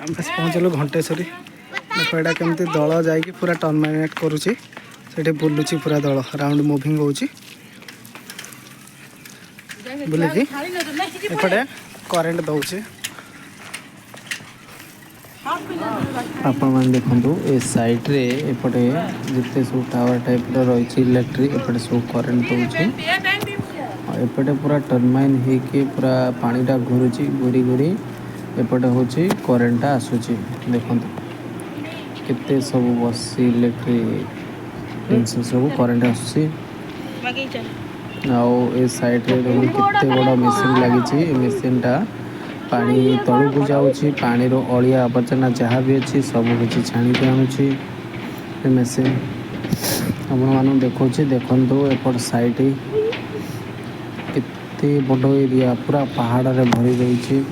आम पहुँचलु घंटेश्वरी एटा केमती दल जाकि पूरा टर्मिनेट करुच्ची से बुलूची पूरा दल राउंड मुविंग होची बुलिकी एपटे करेन्ट दौचे आपण मैंने देखु ए साइड रे एपटे जिते सब टावर टाइप रही इलेक्ट्रिक एपटे सब करेन्ट दौचे एपटे पूरा टर्माइन होके पूरा पानीटा घूरुची घूरी घूरी एपटे हूँ करेन्टा आसूची देखो केते सब बसी इलेक्ट्रिक जिन सब करेन्ट आसूची आउ ए साइड रे देखो केते बड़ा मशीन लगी मशीनटा पानी तलू को जाऊँगी पानी रो अलिया आवर्जना जहाँ भी अच्छी सब किसी छाणी आणुची मशीन आपण मान देखा देखो एपट साइड केते बड़ एरिया पूरा पहाड़ रे भरी रही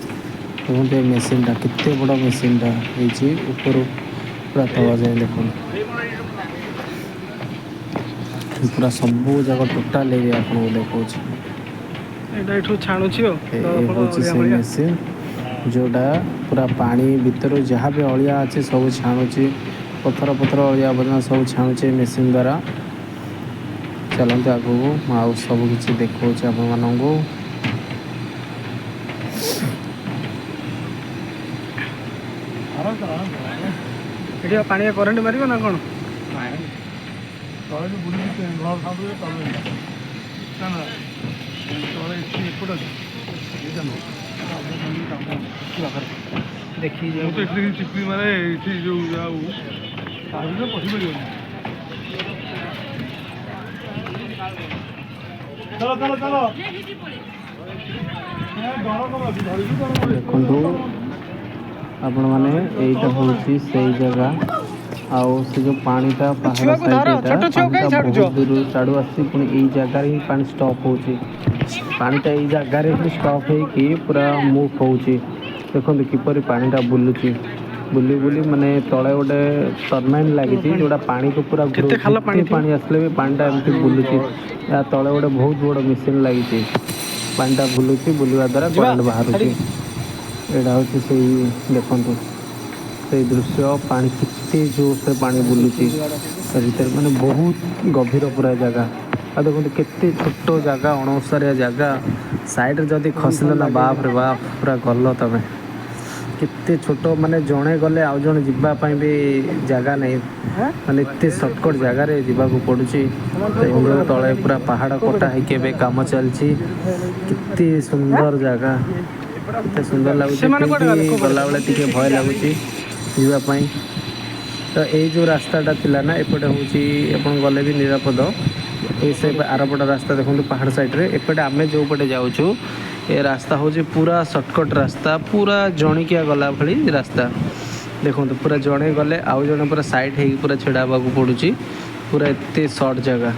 देखते मेसीनटा केते बड़ा मेसीनटा ऊपर पूरा तला जाए देखो पूरा सब जगह टोटाल एरिया आपको देखा छाणुची से मेसीन जोटा पूरा पानी भीतर जहाँ भी अलिया अच्छे सब छाणुची पथर पथर अलिया आवर्जना सब छाणुची मेसीन द्वारा चलते आगू आउ सब किसी देखा आपण मानू एटी पानी करेन्ट मारिबो ना कोन देखी चिपी मारे जो चलो चलो चलो देखो आपण माने एटा होची सही जगह आउ से जो पानीटा पहाड़ साइड बहुत दूर चाड़ू आसी पुणी यही जगार ही पानी स्टॉप होची पानीटा यही जगार ही स्टॉप होगी पूरा मूव होची देखो किपर पानीटा बुलुची बुली बुली माने तले गोटे टर्माइन लगी जोड़ा पानी को पूरा पानी आसले भी पानीटा एमती बुलुची या तले गोटे बहुत बड़ मेसीन लगी पानीटा बुलुची बुलवा द्वारा करेन्ट बाहर एटा हूँ से देखु से दृश्य पानी कितने जोर से पानी बुलूची भीतर माने बहुत गभीर पूरा जगह आ देखो केते छोट जगह अणसारिया जगह साइड जदि खसले ना बाप रे बाप पूरा गल तमें केते छोट माने जड़े गले आउ जड़े जावाई भी जगह नहीं माने एत सर्टकट जगार जावाक पड़ुची तले पूरा पहाड़ कटा होके काम चलती केते सुंदर जगह एत सुंदर लगुच गला बेले टी भय लगुच जावाई तो ये जो रास्ताटा थिला ना एपटे हूँ गले भी निरापद ये से आरपट रास्ता देखो पहाड़ साइड रे एपटे आमे जो पटे जाऊँ ये रास्ता हूँ पूरा सर्टकट रास्ता पूरा जणिकिया गला भली रास्ता देखो पूरा जड़े गले आउ जड़े पूरा साइड हो पूरा छेड़ा हवा पड़ुची पूरा एत सर्ट जगह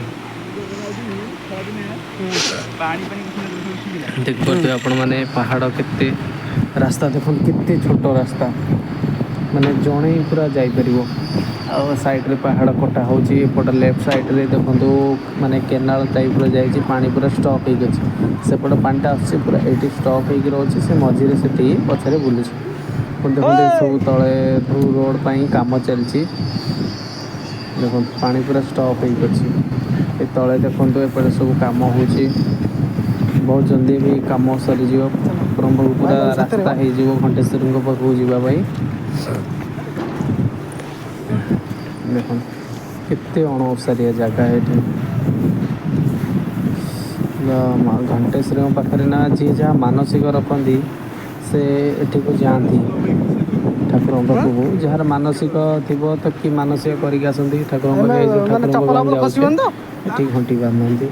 देख पारे आपण मैंने पहाड़ केते रास्ता देखो केते छोट रास्ता माने जड़े ही पूरा जापर आ साइड रे पहाड़ कटा होची एपट लेफ्ट साइड रे देखो माने केनाल टाइप रो जाई पानी पूरा स्टॉप हो गई सेपट पानीटा आसी पूरा ये स्टॉप हो रही से मझे से पछरे बुलूँ देखो सब तले रोड पर कम चलती देखो पानी पूरा स्टॉप हो तले देखो एपटे सब कम हो बहुत जल्दी भी कम सरीज ब्रह्मपुर पूरा रास्ता हो घंटेश्वरी पाखक जावाई देखो केते अणसारिया जगह ये घंटेश्वरी पाखे ना जी जहाँ मानसिक रखती से एठी को जाती ठाकुर पाखक जार मानसिक थी तो कि मानसिक करके आसती ठाकुर पाखे घंटी बांधती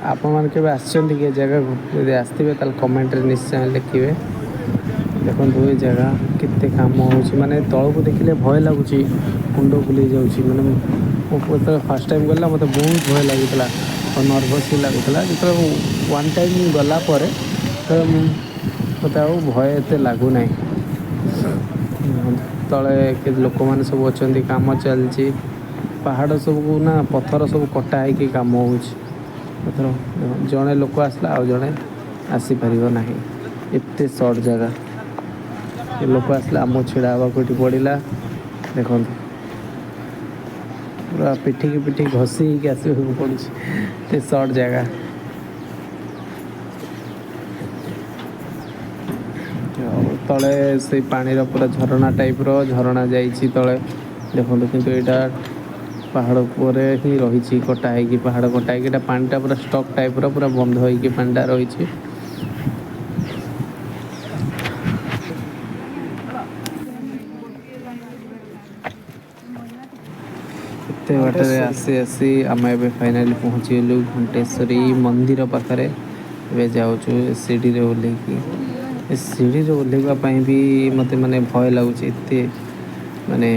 आपण मैंने आसके जगह को यदि आसते कमेंट निश्चय लिखे। ଦେଖନ୍ତୁ ଏ ଜାଗା କେତେ କାମ ହେଉଛି ମାନେ ତଳକୁ ଦେଖିଲେ ଭୟ ଲାଗୁଛି, ମୁଣ୍ଡ ବୁଲେଇ ଯାଉଛି। ମାନେ ମୁଁ ଯେତେବେଳେ ଫାର୍ଷ୍ଟ ଟାଇମ୍ ଗଲା ମୋତେ ବହୁତ ଭୟ ଲାଗୁଥିଲା ଆଉ ନର୍ଭସ୍ ବି ଲାଗୁଥିଲା। ଯେତେବେଳେ ୱାନ୍ ଟାଇମ୍ ଗଲା ପରେ ମୋତେ ଆଉ ଭୟ ଏତେ ଲାଗୁନାହିଁ। ତଳେ ଲୋକମାନେ ସବୁ ଅଛନ୍ତି, କାମ ଚାଲିଛି। ପାହାଡ଼ ସବୁକୁ ନା ପଥର ସବୁ କଟା ହେଇକି କାମ ହେଉଛି। ପଥର ଜଣେ ଲୋକ ଆସିଲା ଆଉ ଜଣେ ଆସିପାରିବ ନାହିଁ, ଏତେ ସର୍ଟ ଜାଗା। ଏ ଲୋକ ଆସିଲା ଆମକୁ ଛିଡ଼ା ହେବାକୁ ଏଠି ପଡ଼ିଲା। ଦେଖନ୍ତୁ ପୁରା ପିଠିକି ପିଠି ଘଷି ହେଇକି ଆସିବାକୁ ପଡ଼ୁଛି, ଏତେ ସର୍ଟ ଜାଗା। ଆଉ ତଳେ ସେଇ ପାଣିର ପୁରା ଝରଣା ଟାଇପ୍ର ଝରଣା ଯାଇଛି ତଳେ ଦେଖନ୍ତୁ। କିନ୍ତୁ ଏଇଟା ପାହାଡ଼ ଉପରେ ହିଁ ରହିଛି, କଟା ହେଇକି ପାହାଡ଼ କଟା ହେଇକି ଏଇଟା ପାଣିଟା ପୁରା ଷ୍ଟକ୍ ଟାଇପ୍ର ପୁରା ବନ୍ଧ ହେଇକି ପାଣିଟା ରହିଛି। ଏତେ ବାଟରେ ଆସି ଆସି ଆମେ ଏବେ ଫାଇନାଲି ପହଞ୍ଚିଗଲୁ ଘଣ୍ଟେଶ୍ୱରୀ ମନ୍ଦିର ପାଖରେ। ଏବେ ଯାଉଛୁ ସିଡ଼ିରେ ଓହ୍ଲେଇକି। ଏ ସିଡ଼ିରେ ଓହ୍ଲେଇବା ପାଇଁ ବି ମୋତେ ମାନେ ଭୟ ଲାଗୁଛି, ଏତେ ମାନେ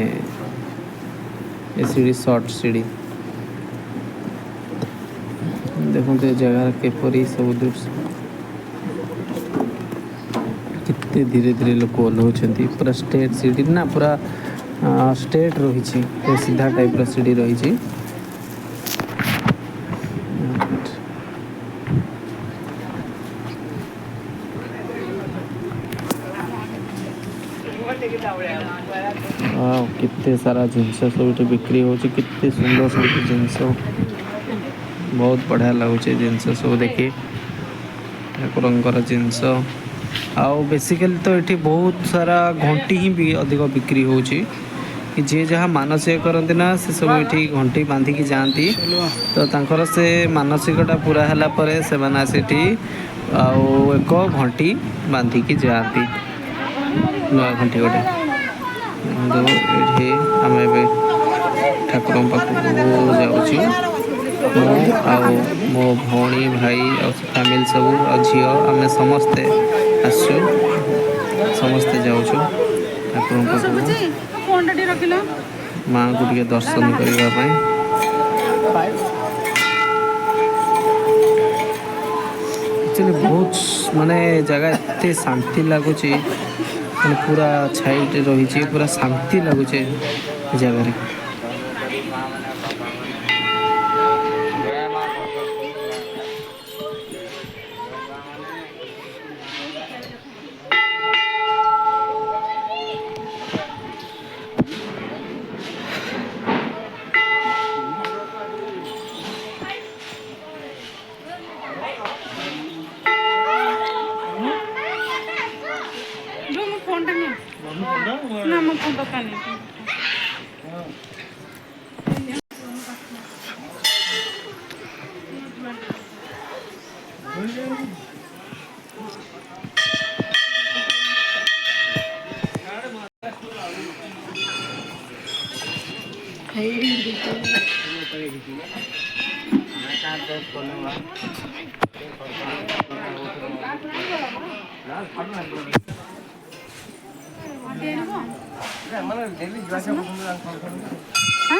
ଏ ସିଡ଼ି ସର୍ଟ ସିଡ଼ି। ଦେଖନ୍ତୁ ଏ ଜାଗାର କିପରି ସବୁ ଦୃଶ୍ୟ, କେତେ ଧୀରେ ଧୀରେ ଲୋକ ଓହ୍ଲାଉଛନ୍ତି। ପୁରା ଷ୍ଟ୍ରେଟ୍ ସିଡ଼ି ନା, ପୁରା ଷ୍ଟ୍ରେଟ୍ ରହିଛି, ସିଧା ଟାଇପ୍ର ସିଡ଼ି ରହିଛି। ଆଉ କେତେ ସାରା ଜିନିଷ ସବୁଠି ବିକ୍ରି ହେଉଛି, କେତେ ସୁନ୍ଦର ସବୁ ଜିନିଷ, ବହୁତ ବଢ଼ିଆ ଲାଗୁଛି ଜିନିଷ ସବୁ ଦେଖି। ଠାକୁରଙ୍କର ଜିନିଷ ଆଉ ବେସିକାଲି ତ ଏଠି ବହୁତ ସାରା ଘଣ୍ଟି ହିଁ ବି ଅଧିକ ବିକ୍ରି ହେଉଛି। ଯିଏ ଯାହା ମାନସିକ କରନ୍ତି ନା ସେ ସବୁ ଏଠି ଘଣ୍ଟି ବାନ୍ଧିକି ଯାଆନ୍ତି। ତ ତାଙ୍କର ସେ ମାନସିକଟା ପୁରା ହେଲା ପରେ ସେମାନେ ସେଠି ଆଉ ଏକ ଘଣ୍ଟି ବାନ୍ଧିକି ଯାଆନ୍ତି, ନୂଆ ଘଣ୍ଟି ଗୋଟେ। କିନ୍ତୁ ଏଠି ଆମେ ଏବେ ଠାକୁରଙ୍କ ପାଖକୁ ଯାଉଛୁ, ମୁଁ ଆଉ ମୋ ଭଉଣୀ, ଭାଇ ଆଉ ଫ୍ୟାମିଲି ସବୁ ଆଉ ଝିଅ ଆମେ ସମସ୍ତେ ଆସିଛୁ। ସମସ୍ତେ ଯାଉଛୁ ଠାକୁରଙ୍କ ପାଖକୁ, ମାଆଙ୍କୁ ଟିକେ ଦର୍ଶନ କରିବା ପାଇଁ। ଆକ୍ଚୁଆଲି ବହୁତ ମାନେ ଜାଗା ଏତେ ଶାନ୍ତି ଲାଗୁଛି, ମାନେ ପୁରା ଛାଇଟେ ରହିଛି, ପୁରା ଶାନ୍ତି ଲାଗୁଛି ଏ ଜାଗାରେ।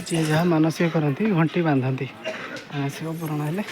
ଯିଏ ଯାହା ମାନସିକ କରନ୍ତି ଘଣ୍ଟି ବାନ୍ଧନ୍ତି, ମାନସିକ ପୂରଣ ହେଲେ